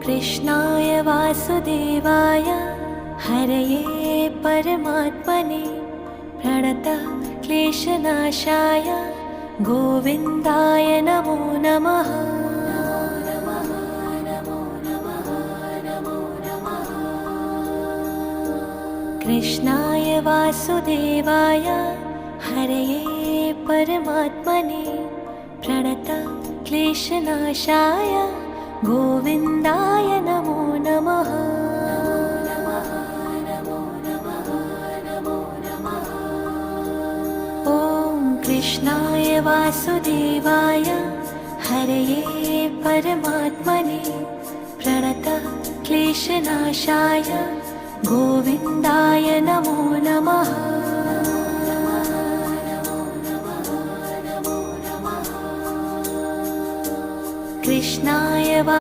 कृष्णाय वासुदेवाय हरये परमात्मने प्रणतः क्लेशनाशाय गोविन्दाय नमो नमः। कृष्णाय वासुदेवाय हरये परमात्मने प्रणतः क्लेशनाशाय गोविन्दाय नमो नमः। ॐ कृष्णाय वासुदेवाय हरये परमात्मने प्रणतः क्लेशनाशाय गोविन्दाय नमो नमः। कृष्णाय